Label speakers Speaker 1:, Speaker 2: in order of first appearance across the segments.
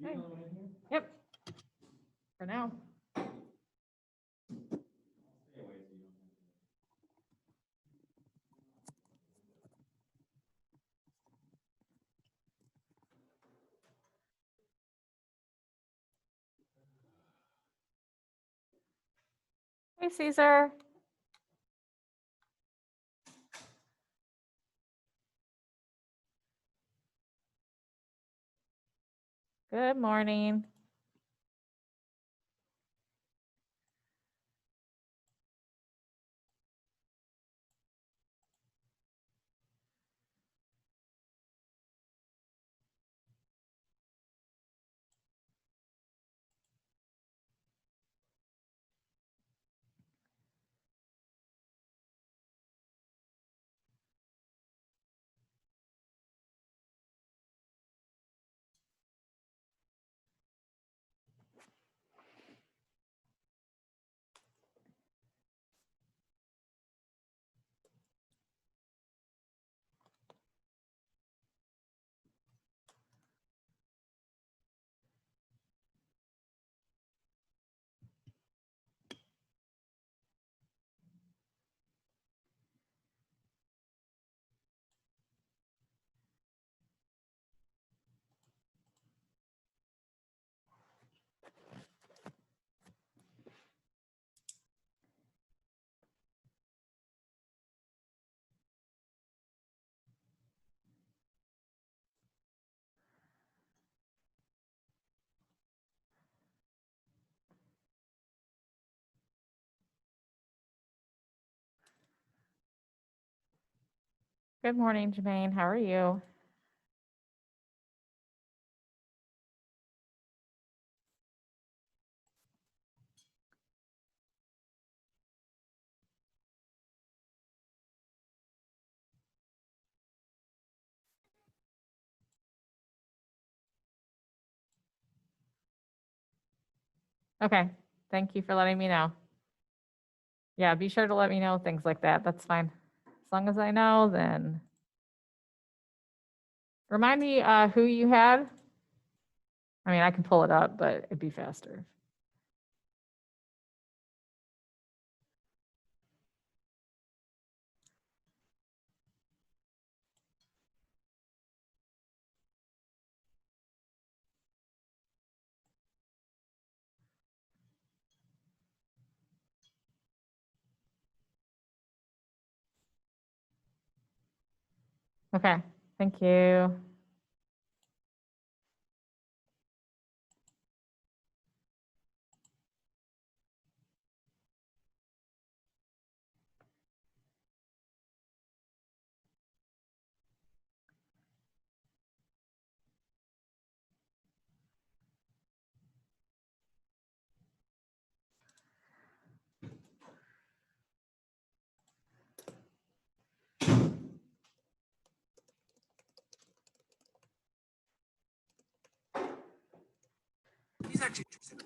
Speaker 1: Okay. Yep. For now. Hey, Caesar. Good morning. Good morning, Jermaine. How are you? Okay. Thank you for letting me know. Yeah, be sure to let me know things like that. That's fine. As long as I know, then. Remind me who you had. I mean, I can pull it up, but it'd be faster. Okay. Thank you.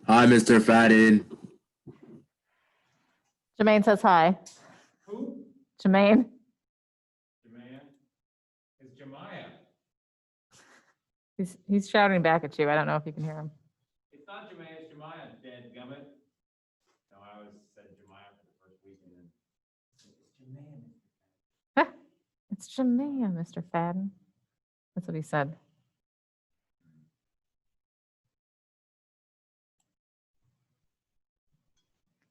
Speaker 2: Hi, Mr. Fadden.
Speaker 1: Jermaine says hi.
Speaker 3: Who?
Speaker 1: Jermaine.
Speaker 3: Jemaya? It's Jemaya.
Speaker 1: He's shouting back at you. I don't know if you can hear him.
Speaker 3: It's not Jemaya, it's Jemaya, dead gummit. No, I always said Jemaya for the first week and then it's Jemaya.
Speaker 1: It's Jermaine, Mr. Fadden. That's what he said.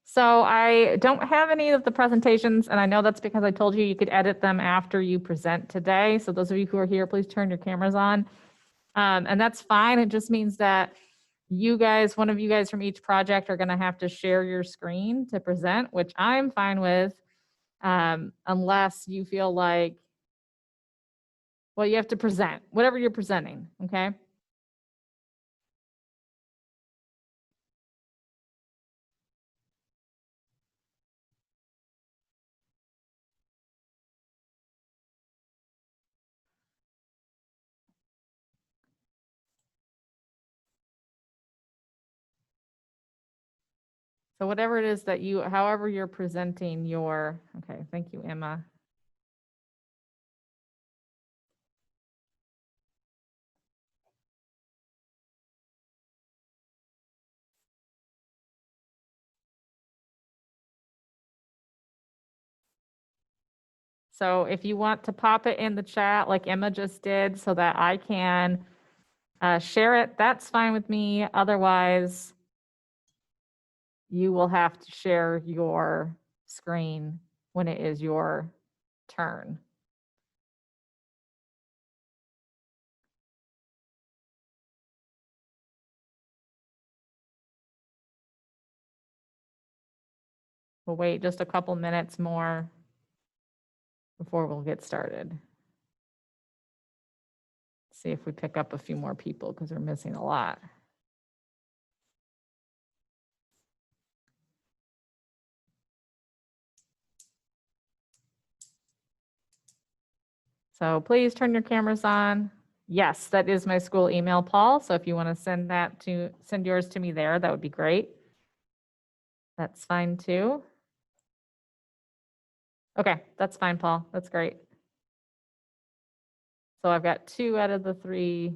Speaker 1: So I don't have any of the presentations, and I know that's because I told you you could edit them after you present today. So those of you who are here, please turn your cameras on. And that's fine. It just means that you guys, one of you guys from each project are gonna have to share your screen to present, which I'm fine with, unless you feel like, well, you have to present, whatever you're presenting, okay? So whatever it is that you, however you're presenting your, okay, thank you, Emma. So if you want to pop it in the chat like Emma just did so that I can share it, that's fine with me. Otherwise, you will have to share your screen when it is your turn. We'll wait just a couple minutes more before we'll get started. See if we pick up a few more people because we're missing a lot. So please turn your cameras on. Yes, that is my school email, Paul. So if you want to send yours to me there, that would be great. That's fine too. Okay, that's fine, Paul. That's great. So I've got 2 out of the 3.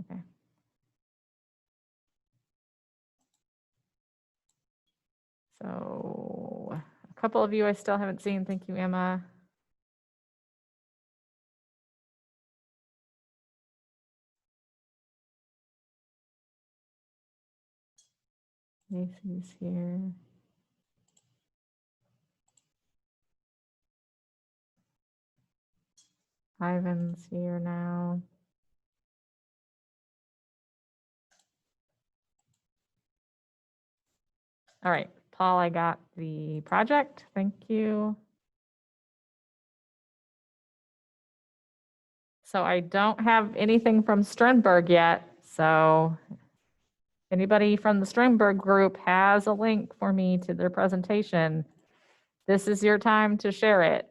Speaker 1: Okay. So a couple of you I still haven't seen. Thank you, Emma. Macy's here. Ivan's here now. All right, Paul, I got the project. Thank you. So I don't have anything from Sternberg yet. So anybody from the Sternberg group has a link for me to their presentation. This is your time to share it.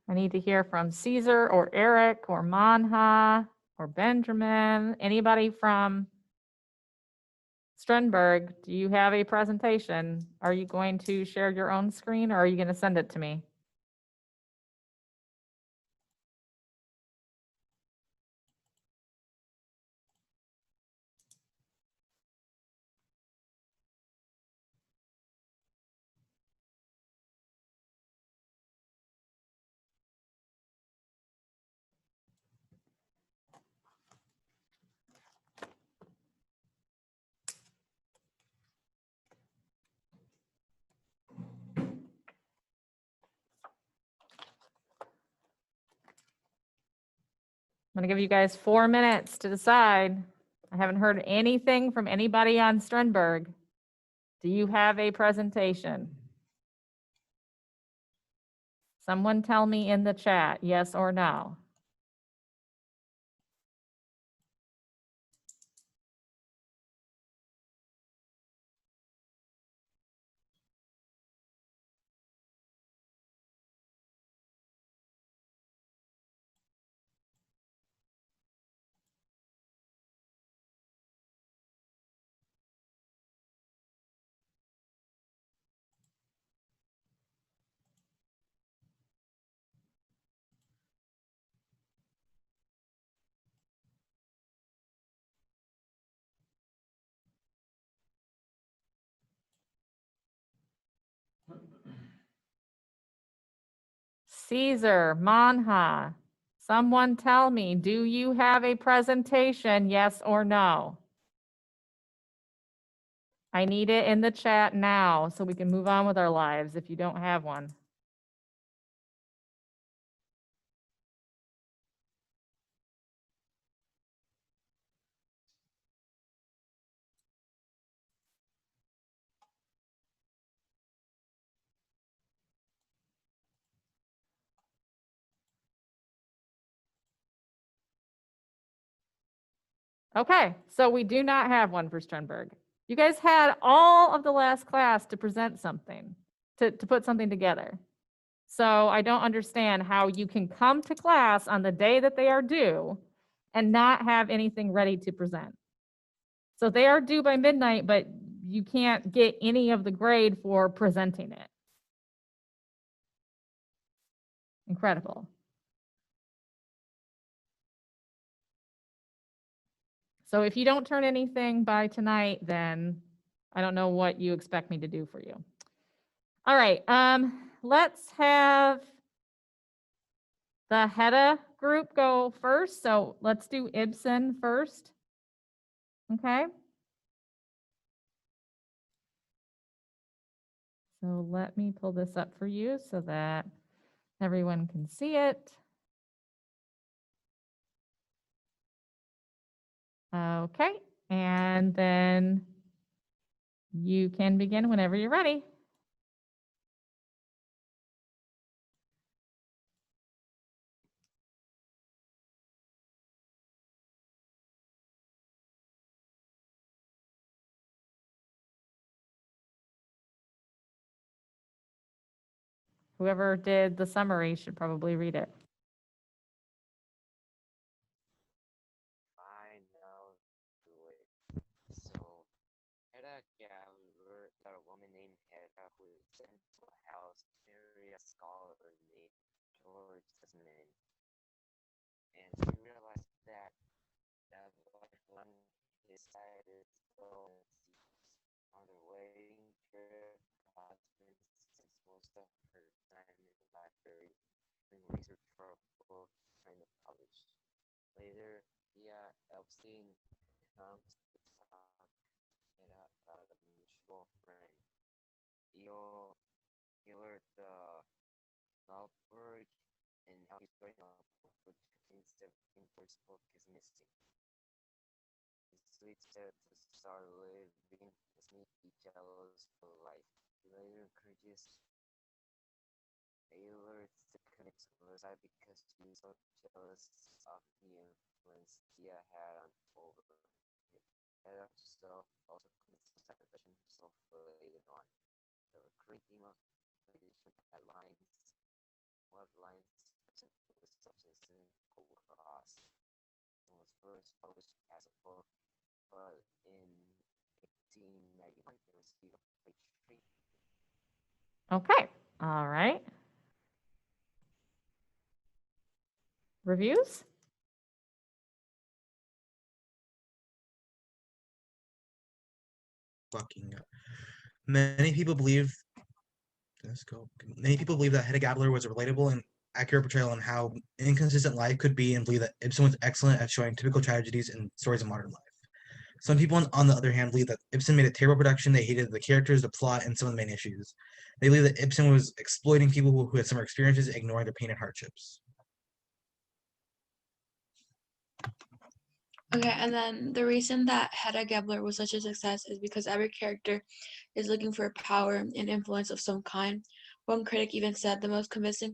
Speaker 1: I need to hear from Caesar or Eric or Manha or Benjamin, anybody from Sternberg. Do you have a presentation? Are you going to share your own screen or are you going to send it to me? I'm going to give you guys 4 minutes to decide. I haven't heard anything from anybody on Sternberg. Do you have a presentation? Someone tell me in the chat, yes or no. Caesar, Manha, someone tell me, do you have a presentation, yes or no? I need it in the chat now so we can move on with our lives if you don't have one. Okay, so we do not have one for Sternberg. You guys had all of the last class to present something, to put something together. So I don't understand how you can come to class on the day that they are due and not have anything ready to present. So they are due by midnight, but you can't get any of the grade for presenting it. Incredible. So if you don't turn anything by tonight, then I don't know what you expect me to do for you. All right, let's have the HEDA group go first. So let's do Ibsen first. Okay. So let me pull this up for you so that everyone can see it. Okay, and then you can begin whenever you're ready. Whoever did the summary should probably read it.
Speaker 4: I know do it. So, Hedda gathered a woman named Hedda who is sent to a house to marry a scholar named George Desmond. And she realized that wife on his side is still on the wedding trip. Her husband spends most of her time in the library doing research for a book trying to publish. Later, Thea Epstein comes to talk about a mutual friend, Theo Hiller the Malberg, and how he's going up which contains the first book is missing. This leads to start living as me be jealous for life. He later encourages Taylor to commit suicide because she's so jealous of the influence Thea had on over him. Hedda herself also commits suicide, but she herself later on. The recurring theme of creation lines, bloodlines, with substance cold cross. It was first published as a book, but in 1891 it received a great treatment.
Speaker 1: Okay, all right. Reviews?
Speaker 5: Fucking many people believe let's go. Many people believe that Hedda Gabler was a relatable and accurate portrayal on how inconsistent life could be, and believe that Ibsen was excellent at showing typical tragedies and stories of modern life. Some people, on the other hand, believe that Ibsen made a terrible production. They hated the characters, the plot, and some of the main issues. They believe that Ibsen was exploiting people who had similar experiences, ignoring their pain and hardships.
Speaker 6: Okay, and then the reason that Hedda Gabler was such a success is because every character is looking for power and influence of some kind. One critic even said the most convincingly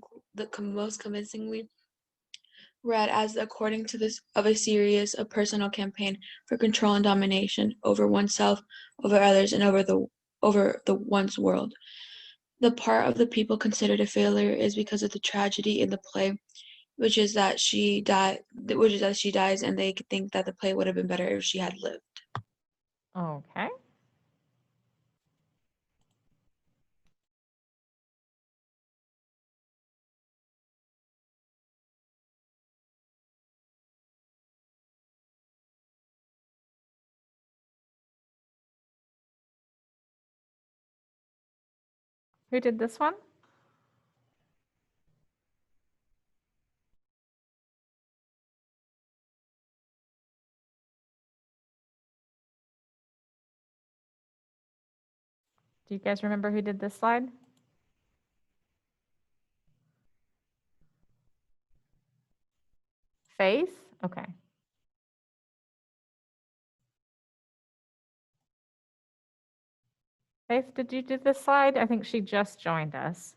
Speaker 6: read as according to this of a series of personal campaign for control and domination over oneself, over others, and over the one's world. The part of the people considered a failure is because of the tragedy in the play, which is that she dies, and they think that the play would have been better if she had lived.
Speaker 1: Okay. Who did this one? Do you guys remember who did this slide? Faith? Okay. Faith, did you do this slide? I think she just joined us.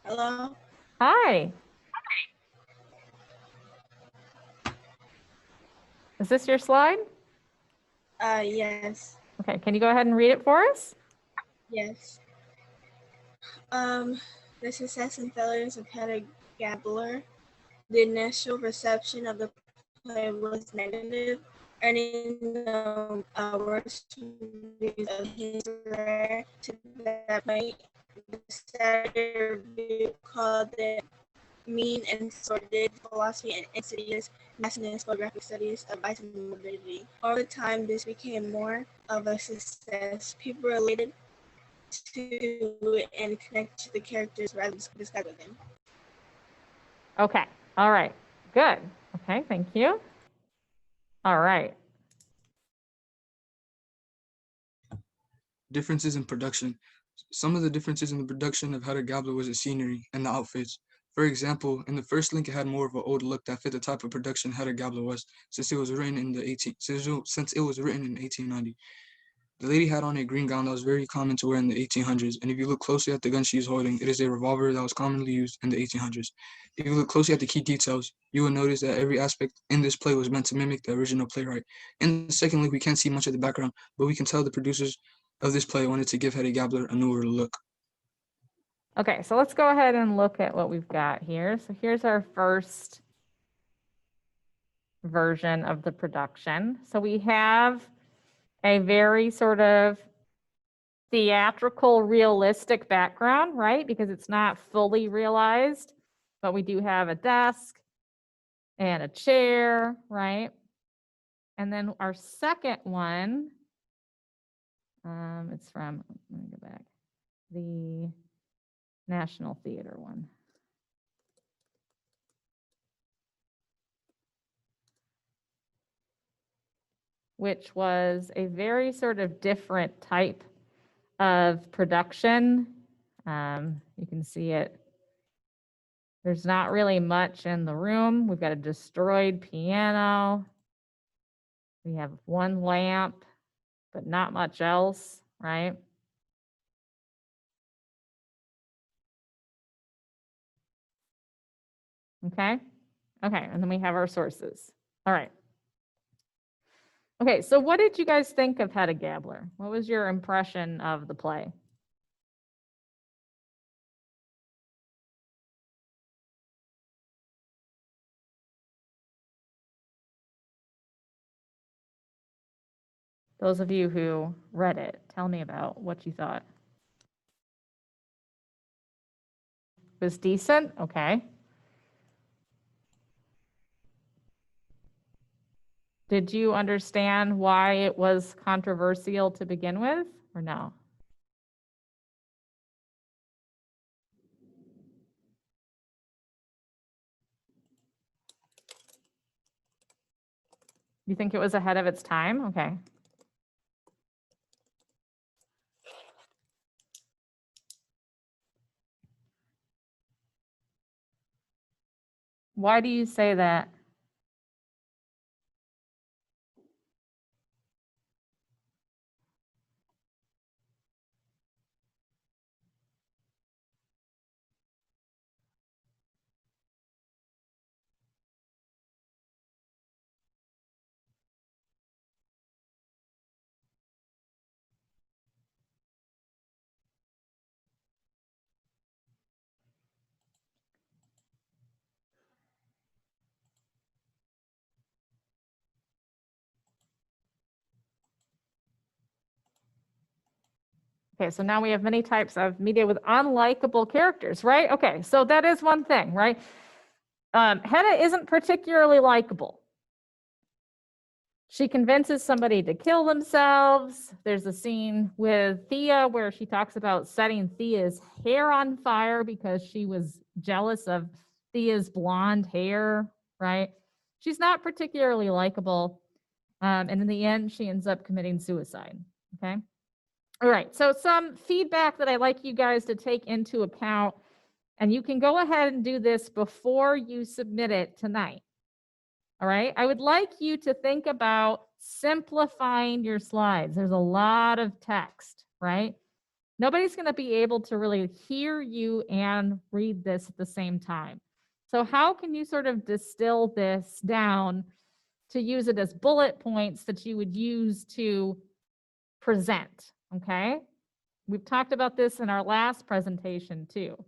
Speaker 7: Hello?
Speaker 1: Hi. Is this your slide?
Speaker 7: Yes.
Speaker 1: Okay, can you go ahead and read it for us?
Speaker 7: Yes. The success and failures of Hedda Gabler. The initial reception of the play was negative, earning the worst reviews of his career to that point. The Saturday Review called it mean and sordid philosophy and insidious nationalist photographic studies of vice and morbidity. Over time, this became more of a success. People related to and connect to the characters rather than describe them.
Speaker 1: Okay, all right, good. Okay, thank you. All right,
Speaker 8: Differences in production. Some of the differences in the production of Hedda Gabler was the scenery and the outfits. For example, in the first link, it had more of an old look that fit the type of production Hedda Gabler was, since it was written in 1890. The lady had on a green gown that was very common to wear in the 1800s, and if you look closely at the gun she's holding, it is a revolver that was commonly used in the 1800s. If you look closely at the key details, you will notice that every aspect in this play was meant to mimic the original playwright. In the second link, we can't see much of the background, but we can tell the producers of this play wanted to give Hedda Gabler a newer look.
Speaker 1: okay, so let's go ahead and look at what we've got here. So here's our first version of the production. So we have a very sort of theatrical, realistic background, right? Because it's not fully realized, but we do have a desk and a chair, right? And then our second one, it's from, let me go back, the National Theater one. Which was a very sort of different type of production. You can see it. There's not really much in the room. We've got a destroyed piano. We have one lamp, but not much else, right? Okay. Okay, and then we have our sources. All right. Okay, so what did you guys think of Hedda Gabler? What was your impression of the play? Those of you who read it, tell me about what you thought. It was decent? Okay. Did you understand why it was controversial to begin with, or no? You think it was ahead of its time? Okay. Why do you say that? Okay, so now we have many types of media with unlikable characters, right? Okay, so that is one thing, right? Hedda isn't particularly likable. She convinces somebody to kill themselves. There's a scene with Thea where she talks about setting Thea's hair on fire because she was jealous of Thea's blonde hair, right? She's not particularly likable. And in the end, she ends up committing suicide. Okay. All right. So some feedback that I like you guys to take into account, and you can go ahead and do this before you submit it tonight. All right. I would like you to think about simplifying your slides. There's a lot of text, right? Nobody's going to be able to really hear you and read this at the same time. So how can you sort of distill this down to use it as bullet points that you would use to present? Okay. We've talked about this in our last presentation too.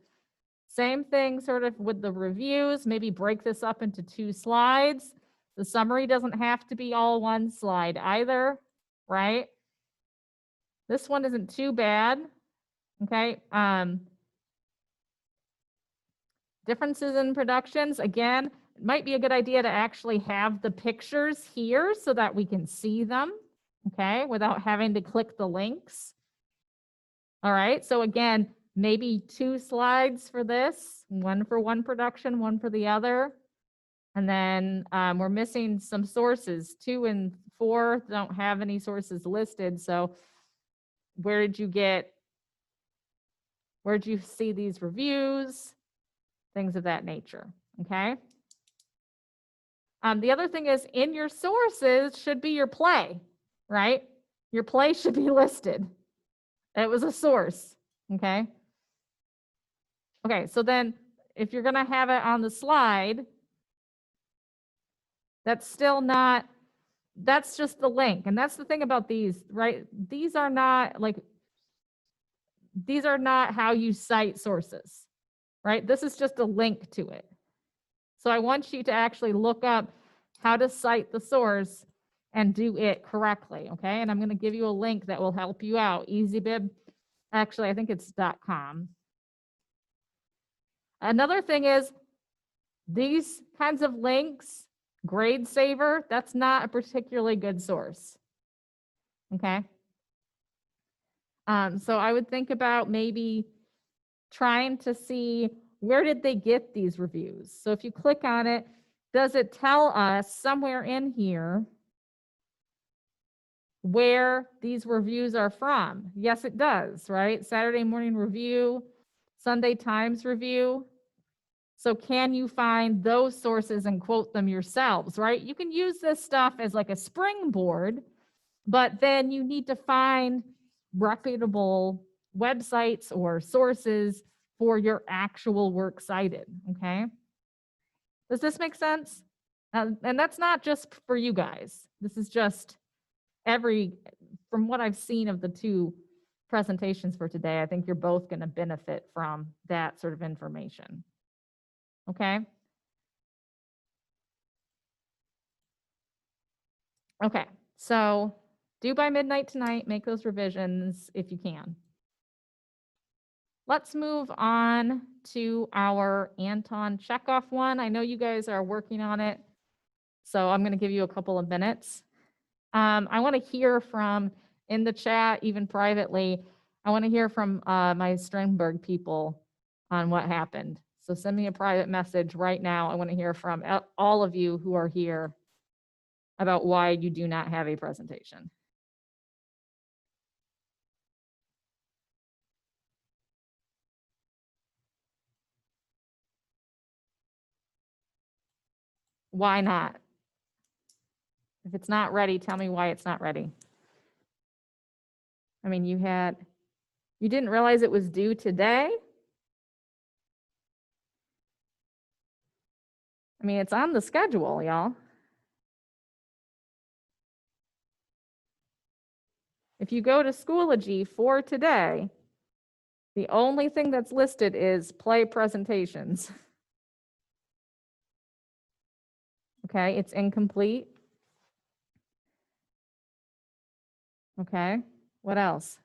Speaker 1: Same thing sort of with the reviews, maybe break this up into 2 slides. The summary doesn't have to be all one slide either, right? This one isn't too bad, okay? Differences in productions, again, it might be a good idea to actually have the pictures here so that we can see them, okay, without having to click the links. All right, so again, maybe 2 slides for this, one for one production, one for the other. And then we're missing some sources. 2 and 4 don't have any sources listed. So where'd you see these reviews? Things of that nature, okay? The other thing is in your sources should be your play, right? Your play should be listed. It was a source, okay? Okay, so then if you're gonna have it on the slide, that's still not, that's just the link. And that's the thing about these, right? These are not how you cite sources, right? This is just a link to it. So I want you to actually look up how to cite the source and do it correctly, okay? And I'm gonna give you a link that will help you out. EasyBib, actually, I think it's .com. Another thing is these kinds of links, GradeSaver, that's not a particularly good source. Okay. So I would think about maybe trying to see where did they get these reviews? So if you click on it, does it tell us somewhere in here where these reviews are from? Yes, it does, right? Saturday Morning Review, Sunday Times Review. So can you find those sources and quote them yourselves, right? You can use this stuff as like a springboard, but then you need to find reputable websites or sources for your actual work cited, okay? Does this make sense? And that's not just for you guys. This is just from what I've seen of the 2 presentations for today, I think you're both going to benefit from that sort of information. Okay. Okay, so due by midnight tonight, make those revisions if you can. Let's move on to our Anton Chekhov one. I know you guys are working on it, so I'm going to give you a couple of minutes. I want to hear from, in the chat, even privately, I want to hear from my Sternberg people on what happened. So send me a private message right now. I want to hear from all of you who are here about why you do not have a presentation. Why not? If it's not ready, tell me why it's not ready. I mean, you didn't realize it was due today? I mean, it's on the schedule, y'all. If you go to Schoology for today, the only thing that's listed is play presentations. Okay, it's incomplete. Okay, what else?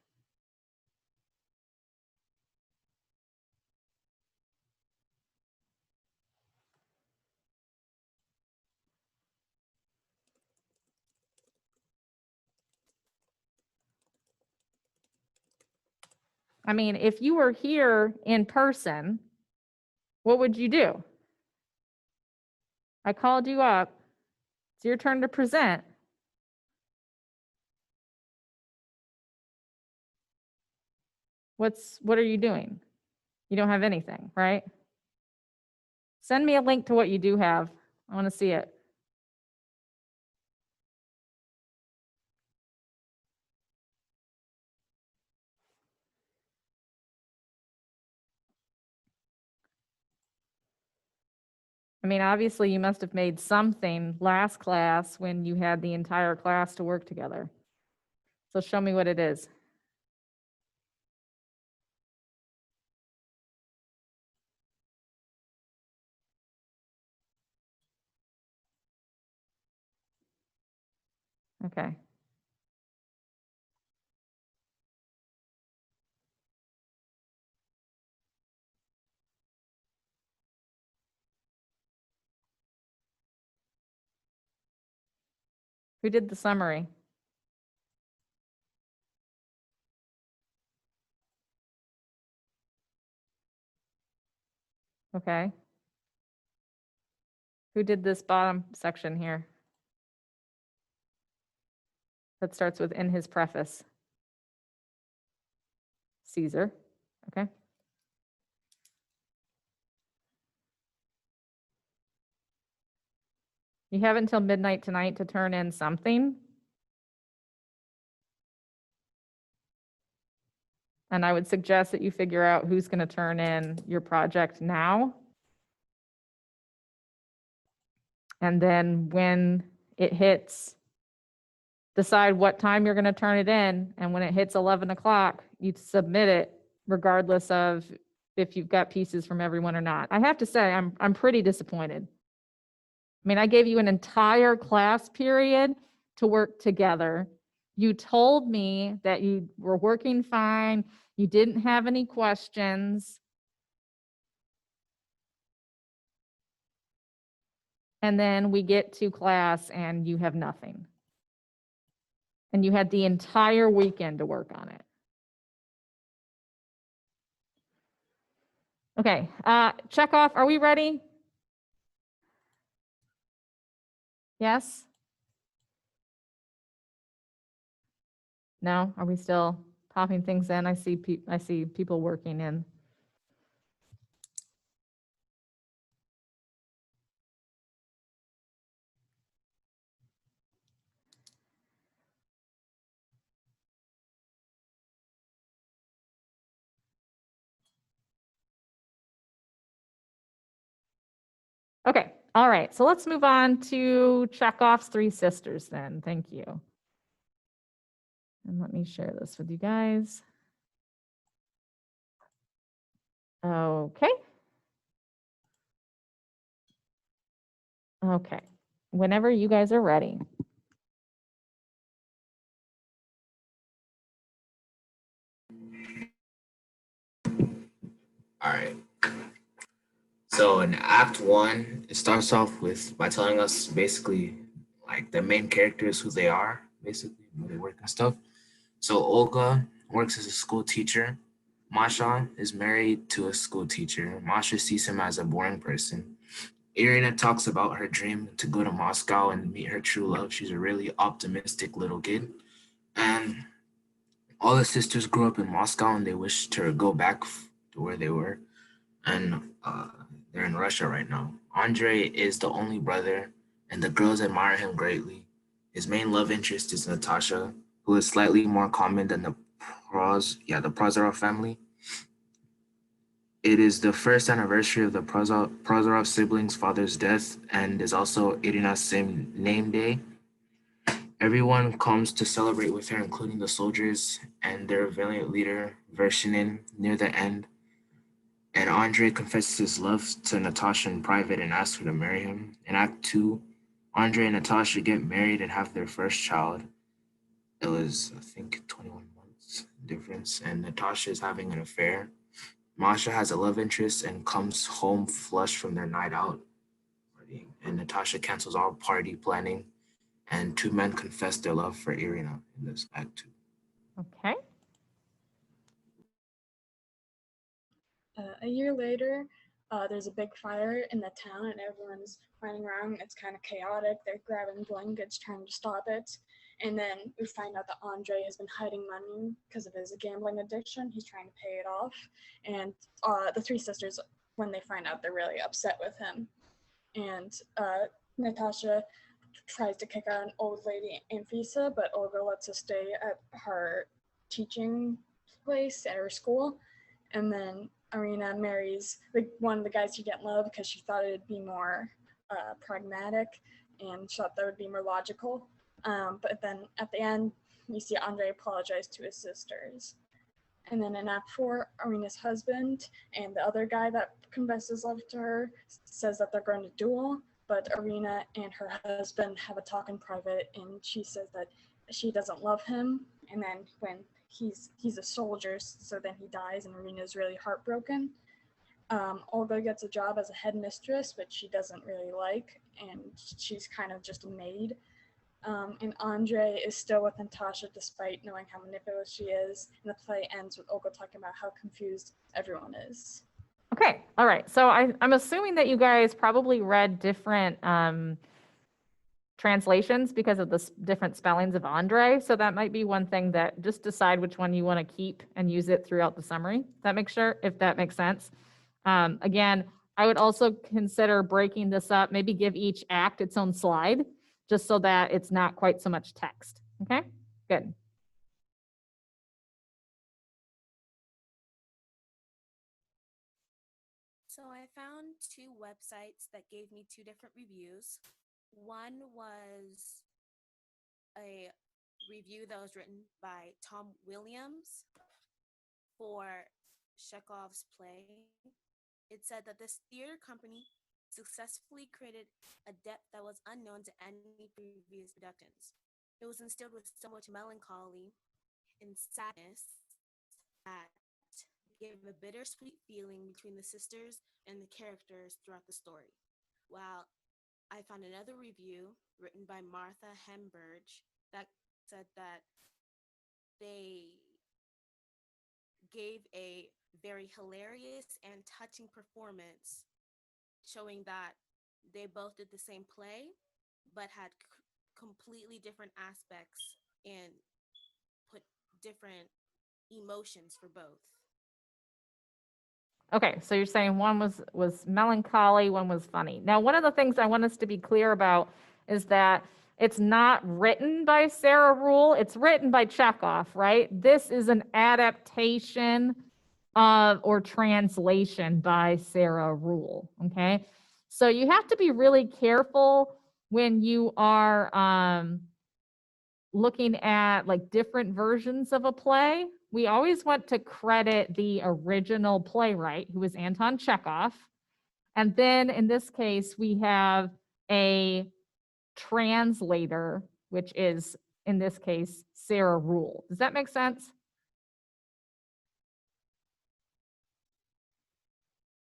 Speaker 1: I mean, if you were here in person, what would you do? I called you up. It's your turn to present. What are you doing? You don't have anything, right? Send me a link to what you do have. I want to see it. I mean, obviously you must have made something last class when you had the entire class to work together. So show me what it is. Okay. Who did the summary? Okay. Who did this bottom section here? That starts with in his preface. Caesar. Okay. You have until midnight tonight to turn in something. And I would suggest that you figure out who's going to turn in your project now. And then when it hits, decide what time you're going to turn it in. And when it hits 11 o'clock, you submit it regardless of if you've got pieces from everyone or not. I have to say, I'm pretty disappointed. I mean, I gave you an entire class period to work together. You told me that you were working fine. You didn't have any questions. And then we get to class and you have nothing. And you had the entire weekend to work on it. Okay, check off. Are we ready? Yes? No? Are we still popping things in? I see people working in. Okay, all right. So let's move on to Chekhov's Three Sisters then. Thank you. And let me share this with you guys. Okay. Okay, whenever you guys are ready.
Speaker 2: All right. So in Act 1, it starts off with by telling us basically like the main characters, who they are, basically, where they work and stuff. So Olga works as a school teacher. Masha is married to a school teacher. Masha sees him as a boring person. Irina talks about her dream to go to Moscow and meet her true love. She's a really optimistic little kid. And all the sisters grew up in Moscow and they wish to go back to where they were. And they're in Russia right now. Andre is the only brother and the girls admire him greatly. His main love interest is Natasha, who is slightly more common than the Prozorov family. It is the first anniversary of the Prozorov siblings' father's death and is also Irina's same name day. Everyone comes to celebrate with her, including the soldiers and their valiant leader, Vershinin, near the end. And Andre confesses his love to Natasha in private and asks her to marry him. In Act 2, Andre and Natasha get married and have their first child. It was, I think, 21 months difference, and Natasha is having an affair. Masha has a love interest and comes home flushed from their night out partying, and Natasha cancels all party planning, and two men confess their love for Irina in this Act 2.
Speaker 1: Okay.
Speaker 9: A year later, there's a big fire in the town and everyone's running around. It's kind of chaotic. They're grabbing blankets, trying to stop it. And then we find out that Andre has been hiding money because of his gambling addiction. He's trying to pay it off. And the three sisters, when they find out, they're really upset with him. And Natasha tries to kick out an old lady, Anfisa, but Olga lets her stay at her teaching place at her school. And then Irina marries one of the guys she didn't love because she thought it'd be more pragmatic and she thought that would be more logical. But then at the end, you see Andre apologize to his sisters. And then in Act 4, Irina's husband and the other guy that confesses love to her says that they're going to duel, but Irina and her husband have a talk in private, and she says that she doesn't love him. And then when he's a soldier, so then he dies, and Irina's really heartbroken. Olga gets a job as a headmistress, which she doesn't really like, and she's kind of just a maid. And Andre is still with Natasha despite knowing how manipulative she is. And the play ends with Olga talking about how confused everyone is.
Speaker 1: Okay, all right. So I'm assuming that you guys probably read different translations because of the different spellings of Andre. So that might be one thing that just decide which one you want to keep and use it throughout the summary. That makes sure, if that makes sense. Again, I would also consider breaking this up, maybe give each act its own slide, just so that it's not quite so much text. Okay, good.
Speaker 10: So I found two websites that gave me two different reviews. One was a review that was written by Tom Williams for Chekhov's play. It said that this theater company successfully created a depth that was unknown to any previous productions. It was instilled with so much melancholy and sadness that gave a bittersweet feeling between the sisters and the characters throughout the story. While I found another review written by Martha Hemberge that said that they gave a very hilarious and touching performance, showing that they both did the same play, but had completely different aspects and put different emotions for both.
Speaker 1: Okay, so you're saying one was melancholy, one was funny. Now, one of the things I want us to be clear about is that it's not written by Sarah Ruhl, it's written by Chekhov, right? This is an adaptation or translation by Sarah Ruhl, okay? So you have to be really careful when you are looking at like different versions of a play. We always want to credit the original playwright, who was Anton Chekhov. And then in this case, we have a translator, which is, in this case, Sarah Ruhl. Does that make sense?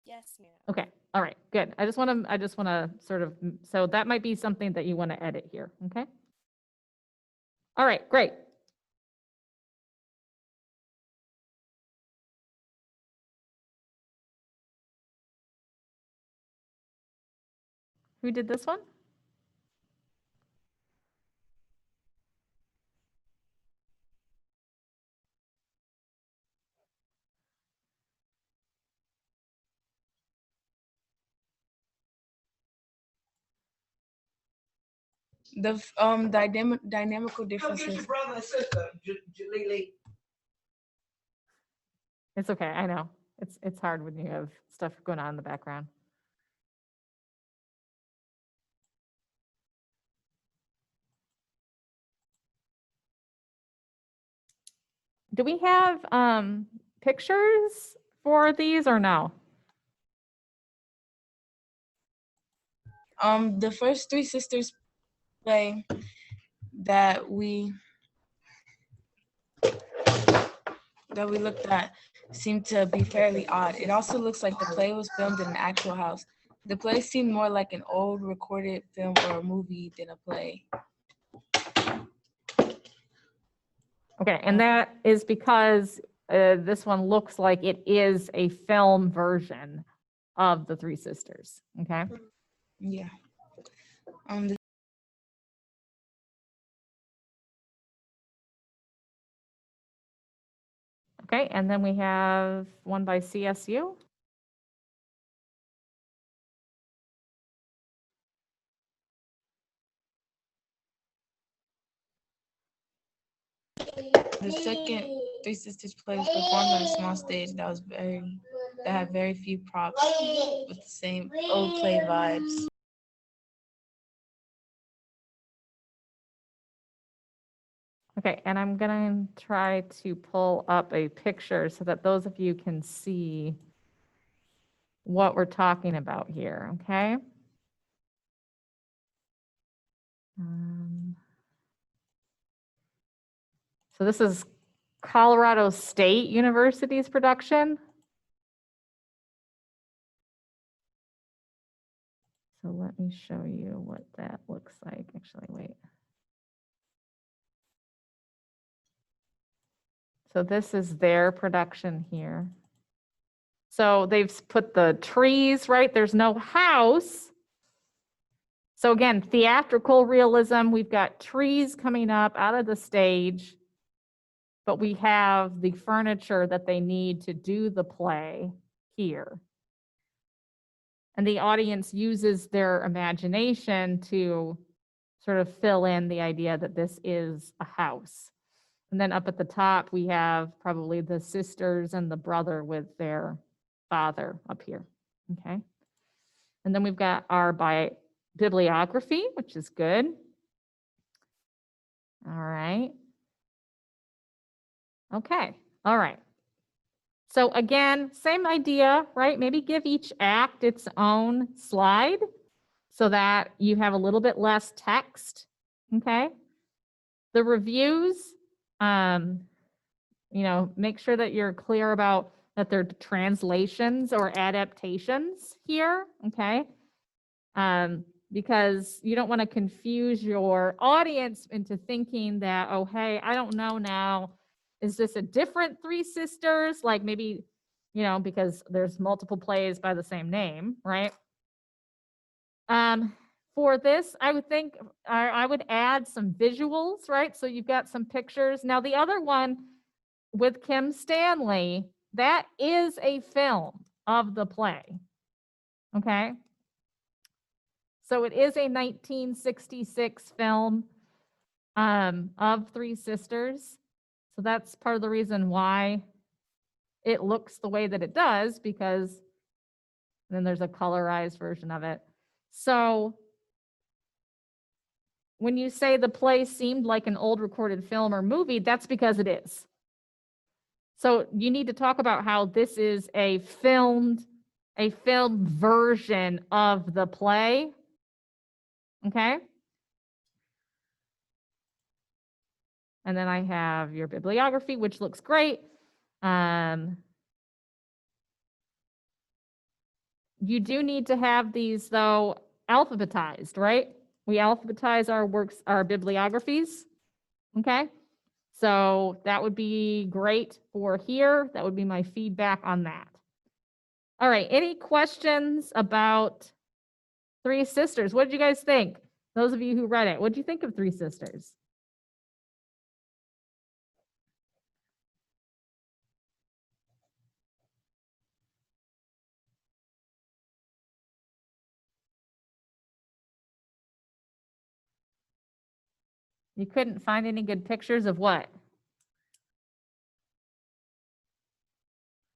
Speaker 10: Yes, ma'am.
Speaker 1: Okay, all right, good. I just want to sort of, so that might be something that you want to edit here, okay? All right, great. Who did this one?
Speaker 11: The dynamical differences.
Speaker 12: Brother and sister, Jalili.
Speaker 1: It's okay, I know. It's hard when you have stuff going on in the background. Do we have pictures for these or no?
Speaker 11: The first Three Sisters play that we looked at seemed to be fairly odd. It also looks like the play was filmed in an actual house. The play seemed more like an old recorded film or a movie than a play.
Speaker 1: Okay, and that is because this one looks like it is a film version of the Three Sisters. Okay.
Speaker 11: Yeah.
Speaker 1: Okay, and then we have one by CSU.
Speaker 11: The second Three Sisters play was performed on a small stage that had very few props with the same old play vibes.
Speaker 1: Okay, and I'm gonna try to pull up a picture so that those of you can see what we're talking about here, okay? So this is Colorado State University's production. So let me show you what that looks like. Actually, wait. So this is their production here. So they've put the trees, right? There's no house. So again, theatrical realism, we've got trees coming up out of the stage, but we have the furniture that they need to do the play here. And the audience uses their imagination to sort of fill in the idea that this is a house. And then up at the top, we have probably the sisters and the brother with their father up here, okay? And then we've got our bibliography, which is good. All right. Okay, all right. So again, same idea, right? Maybe give each act its own slide so that you have a little bit less text, okay? The reviews, make sure that you're clear about that they're translations or adaptations here, okay? Because you don't want to confuse your audience into thinking that, oh, hey, I don't know now, is this a different Three Sisters? Like maybe, because there's multiple plays by the same name, right? For this, I would think I would add some visuals, right? So you've got some pictures. Now the other one with Kim Stanley, that is a film of the play, okay? So it is a 1966 film of Three Sisters. So that's part of the reason why it looks the way that it does, because then there's a colorized version of it. So when you say the play seemed like an old recorded film or movie, that's because it is. So you need to talk about how this is a film version of the play. Okay. And then I have your bibliography, which looks great. You do need to have these, though, alphabetized, right? We alphabetize our works, our bibliographies. Okay. So that would be great for here. That would be my feedback on that. All right. Any questions about Three Sisters? What did you guys think? Those of you who read it, what did you think of Three Sisters? You couldn't find any good pictures of what?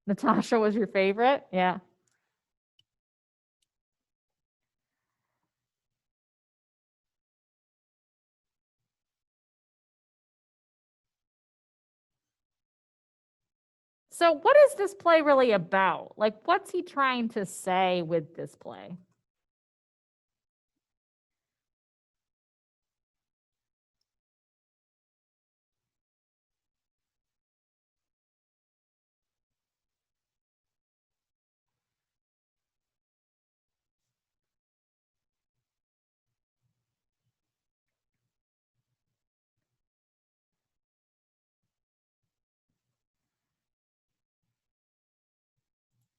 Speaker 1: Natasha was your favorite? Yeah. So what is this play really about? Like, what's he trying to say with this play?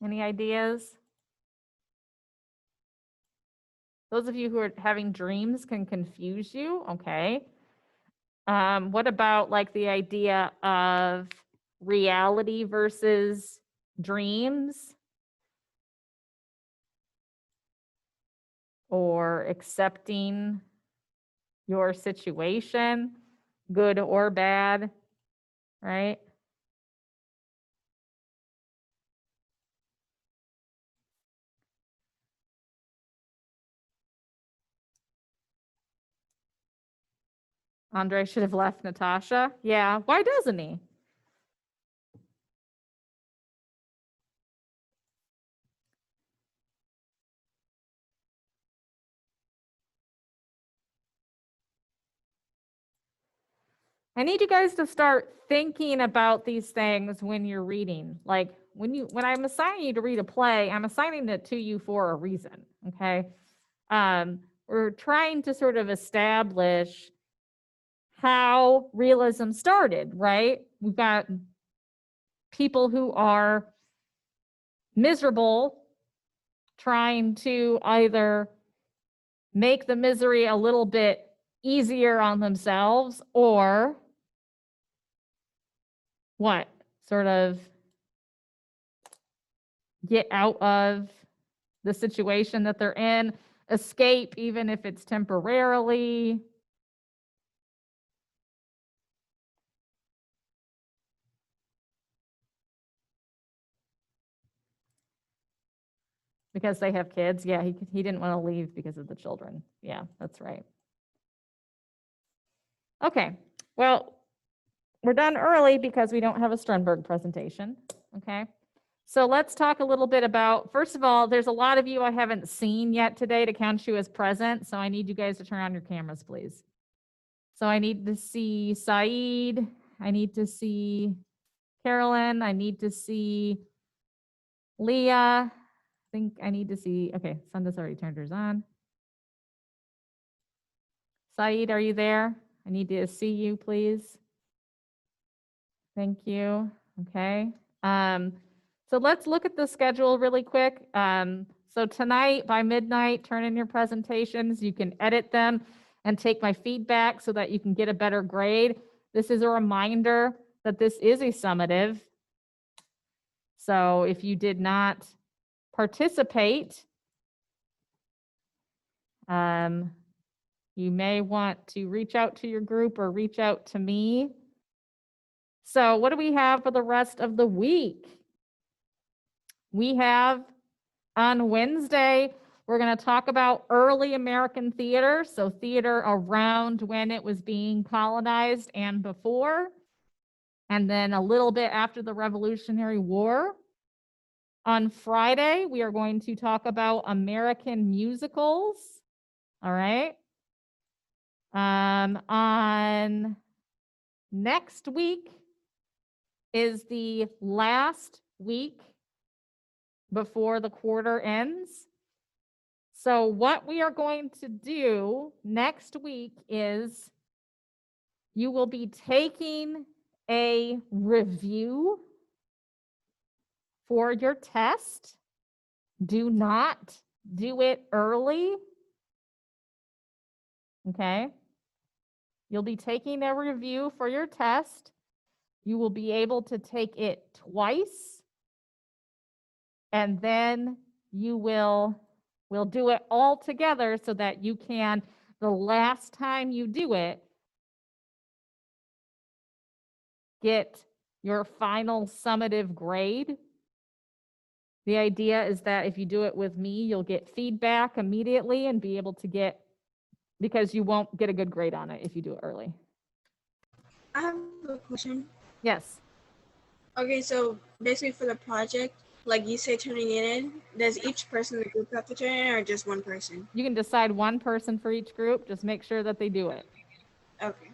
Speaker 1: Any ideas? Those of you who are having dreams can confuse you, okay? What about like the idea of reality versus dreams? Or accepting your situation, good or bad, right? Andre should have left Natasha. Yeah, why doesn't he? I need you guys to start thinking about these things when you're reading. Like when I'm assigning you to read a play, I'm assigning it to you for a reason, okay? We're trying to sort of establish how realism started, right? We've got people who are miserable trying to either make the misery a little bit easier on themselves or what? Sort of get out of the situation that they're in, escape even if it's temporarily. Because they have kids. Yeah, he didn't want to leave because of the children. Yeah, that's right. Okay, well, we're done early because we don't have a Sternberg presentation, okay? So let's talk a little bit about, first of all, there's a lot of you I haven't seen yet today to count you as present, so I need you guys to turn on your cameras, please. So I need to see Saeed, I need to see Carolyn, I need to see Leah, I think I need to see, okay, Sunda's already turned hers on. Saeed, are you there? I need to see you, please. Thank you. Okay. So let's look at the schedule really quick. So tonight by midnight, turn in your presentations. You can edit them and take my feedback so that you can get a better grade. This is a reminder that this is a summative. So if you did not participate, you may want to reach out to your group or reach out to me. So what do we have for the rest of the week? We have on Wednesday, we're going to talk about early American theater. So theater around when it was being colonized and before, and then a little bit after the Revolutionary War. On Friday, we are going to talk about American musicals. All right. On next week is the last week before the quarter ends. So what we are going to do next week is you will be taking a review for your test. Do not do it early. Okay. You'll be taking a review for your test. You will be able to take it twice. And then we'll do it all together so that you can, the last time you do it, get your final summative grade. The idea is that if you do it with me, you'll get feedback immediately and be able to get, because you won't get a good grade on it if you do it early.
Speaker 7: I have a question.
Speaker 1: Yes.
Speaker 7: Okay, so basically for the project, like you say turning it in, does each person in the group have to turn it in or just one person?
Speaker 1: You can decide one person for each group. Just make sure that they do it.
Speaker 7: Okay.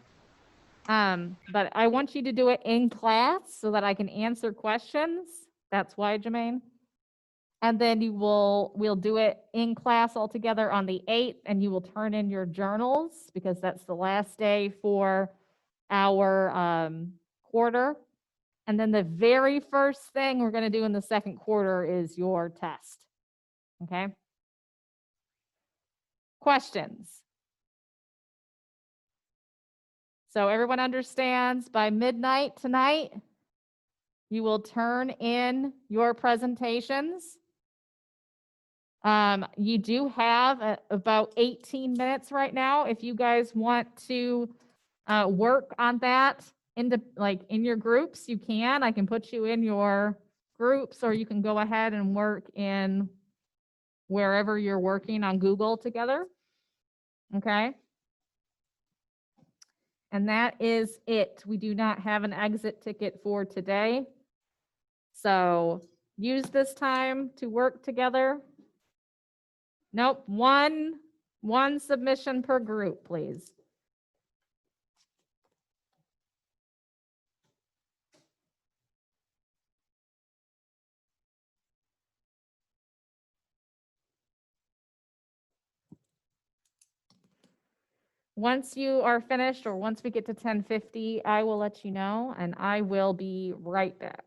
Speaker 1: But I want you to do it in class so that I can answer questions. That's why, Jermaine. And then we'll do it in class all together on the 8th, and you will turn in your journals because that's the last day for our quarter. And then the very first thing we're going to do in the second quarter is your test. Okay? Questions? So everyone understands by midnight tonight, you will turn in your presentations. You do have about 18 minutes right now. If you guys want to work on that in your groups, you can. I can put you in your groups, or you can go ahead and work in wherever you're working on Google together. Okay. And that is it. We do not have an exit ticket for today. So use this time to work together. Nope, one submission per group, please. Once you are finished, or once we get to 10:50, I will let you know, and I will be right back.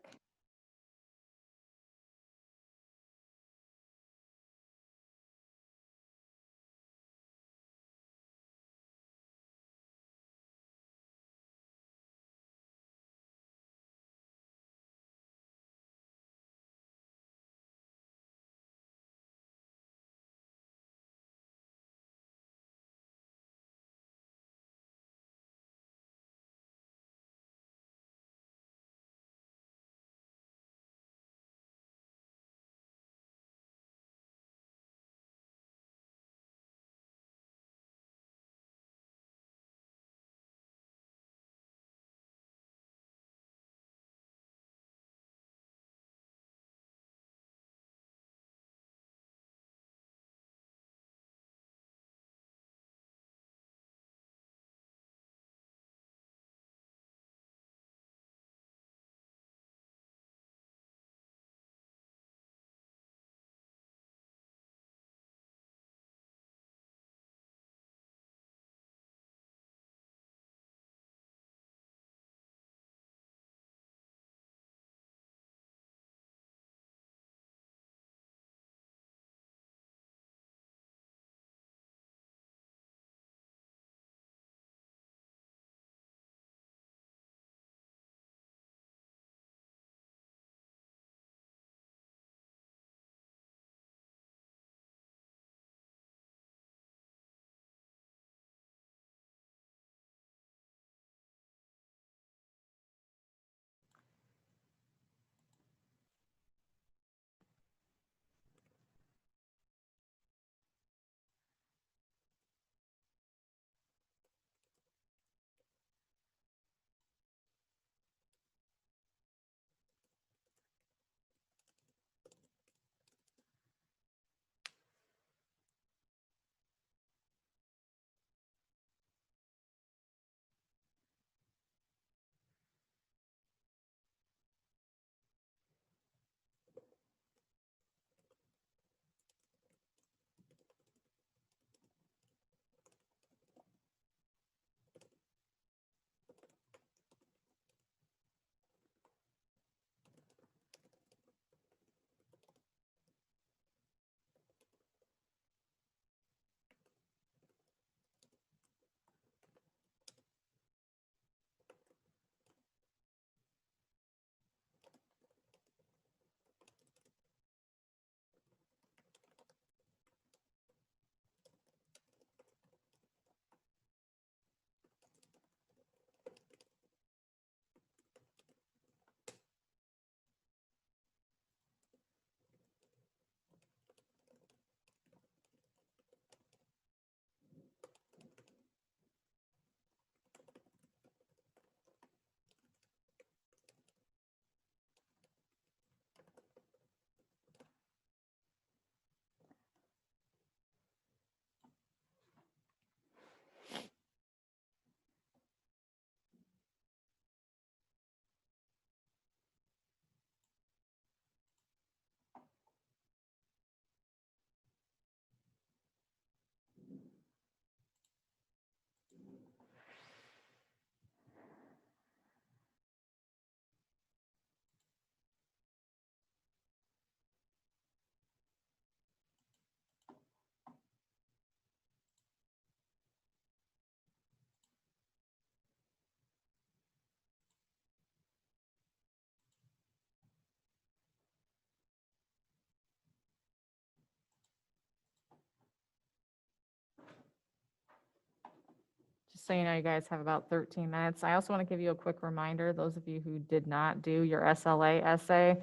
Speaker 1: just so you know, you guys have about 13 minutes. I also want to give you a quick reminder, those of you who did not do your SLA essay,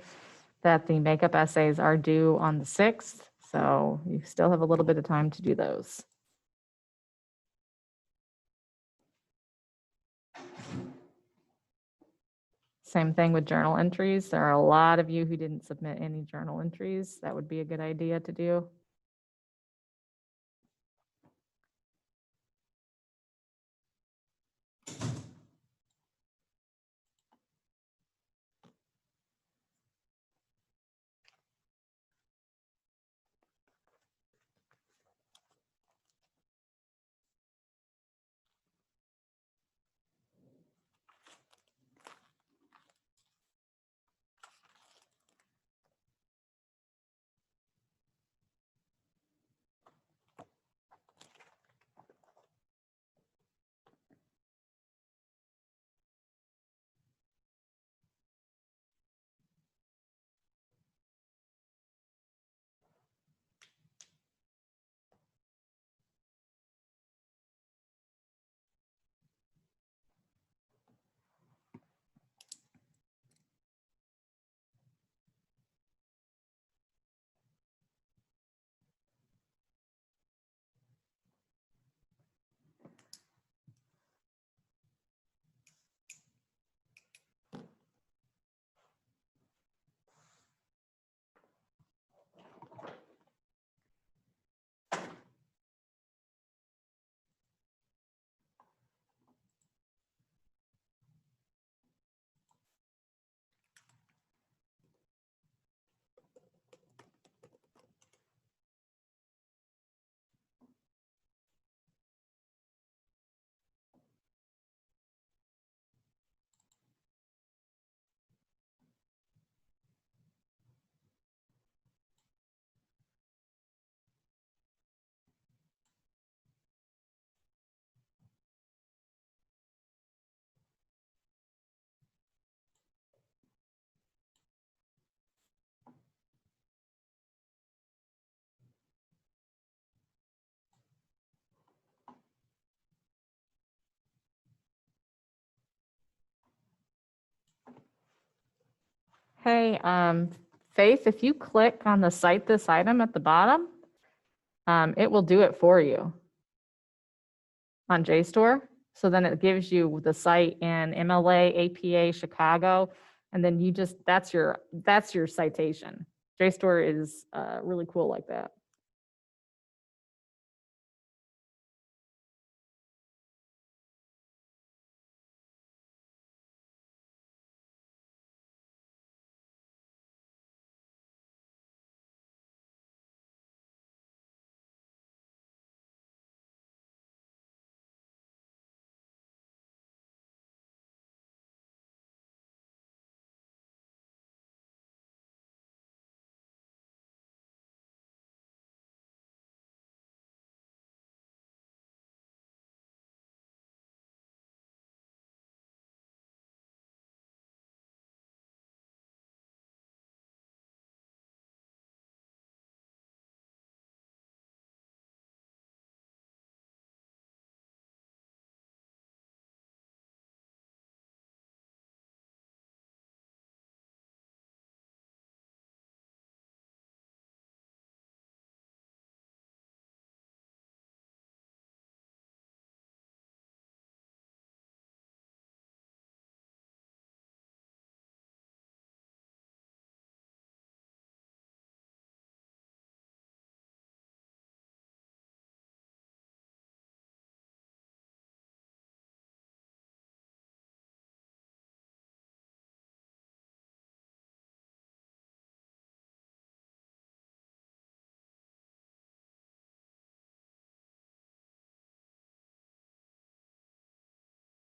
Speaker 1: that the makeup essays are due on the 6th. So you still have a little bit of time to do those. Same thing with journal entries. There are a lot of you who didn't submit any journal entries. That would be a good idea to do. Hey, Faith, if you click on the cite this item at the bottom, it will do it for you on JSTOR. So then it gives you the site in MLA, APA, Chicago, and then you just, that's your citation. JSTOR is really cool like that.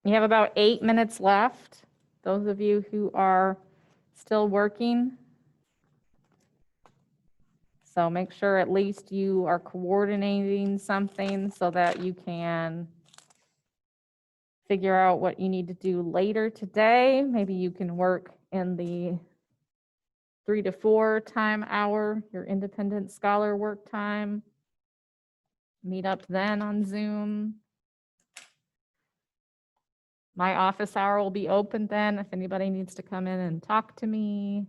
Speaker 1: You have about 8 minutes left. Those of you who are still working. So make sure at least you are coordinating something so that you can figure out what you need to do later today. Maybe you can work in the 3 to 4 time hour, your independent scholar work time. Meet up then on Zoom. My office hour will be open then if anybody needs to come in and talk to me.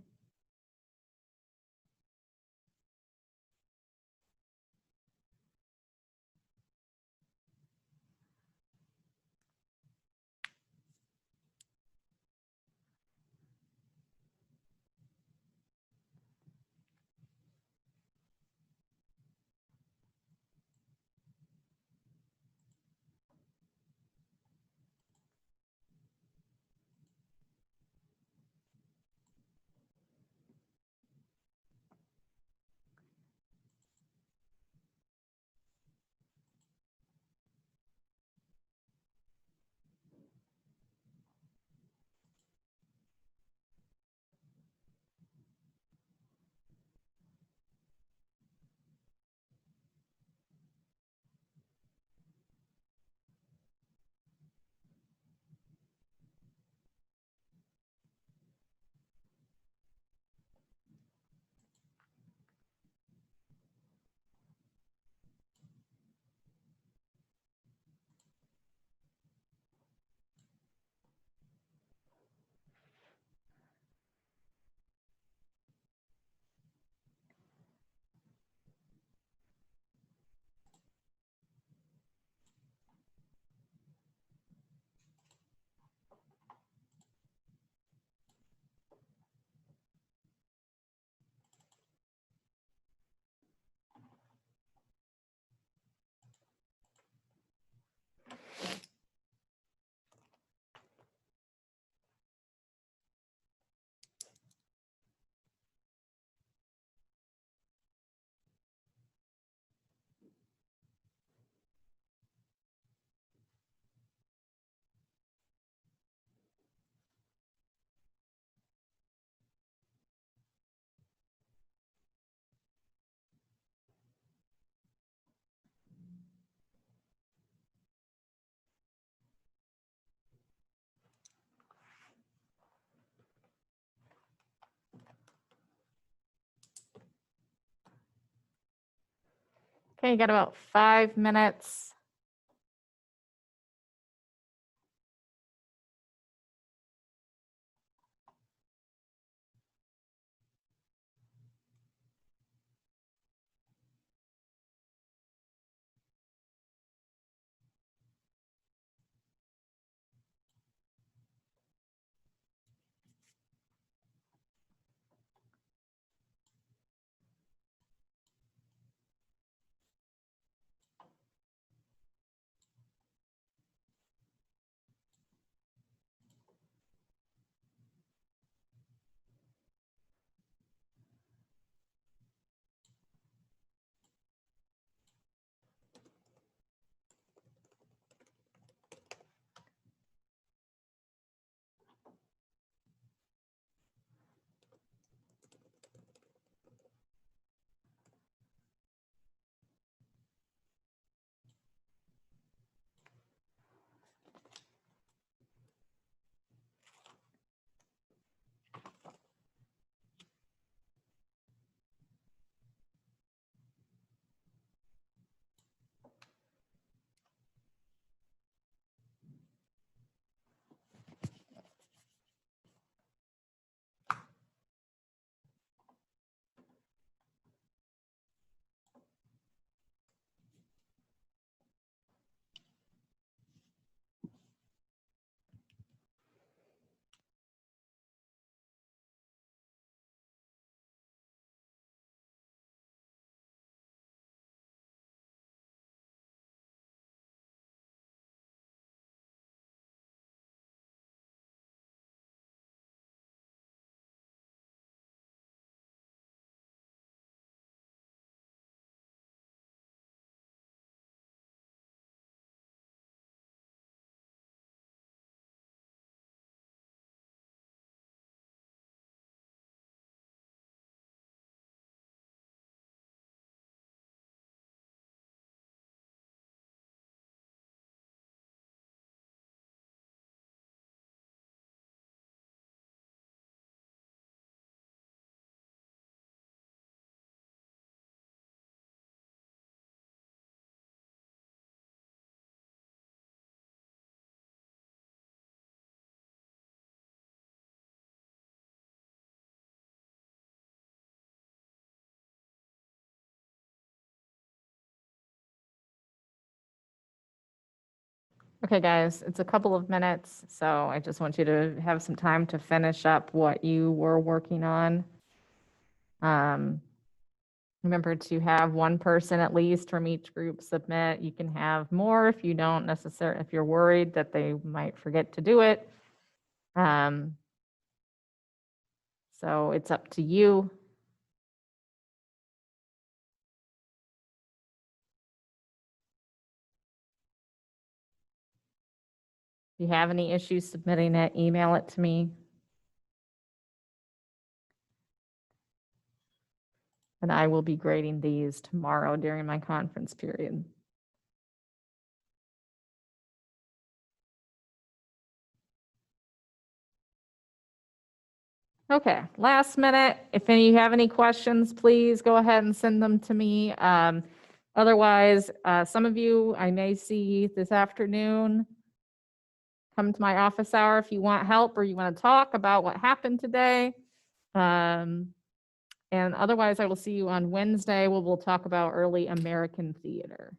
Speaker 1: Okay, you got about 5 minutes. Okay, guys, it's a couple of minutes, so I just want you to have some time to finish up what you were working on. Remember to have one person at least from each group submit. You can have more if you don't necessarily, if you're worried that they might forget to do it. So it's up to you. If you have any issues submitting it, email it to me. And I will be grading these tomorrow during my conference period. Okay, last minute, if any, you have any questions, please go ahead and send them to me. Otherwise, some of you I may see this afternoon. Come to my office hour if you want help or you want to talk about what happened today. And otherwise, I will see you on Wednesday where we'll talk about early American theater.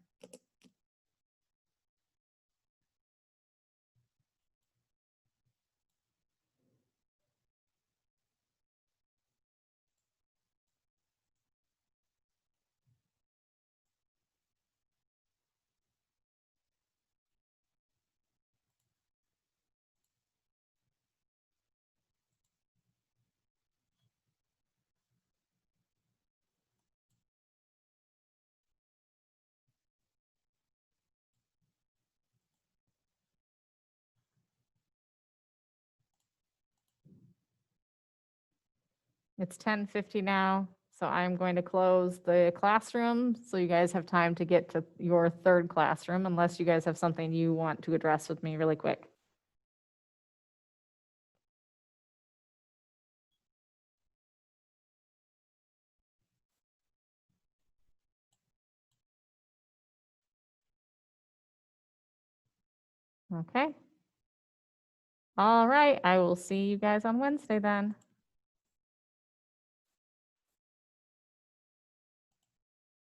Speaker 1: It's 10:50 now, so I'm going to close the classroom so you guys have time to get to your third classroom unless you guys have something you want to address with me really quick. Okay. All right, I will see you guys on Wednesday then.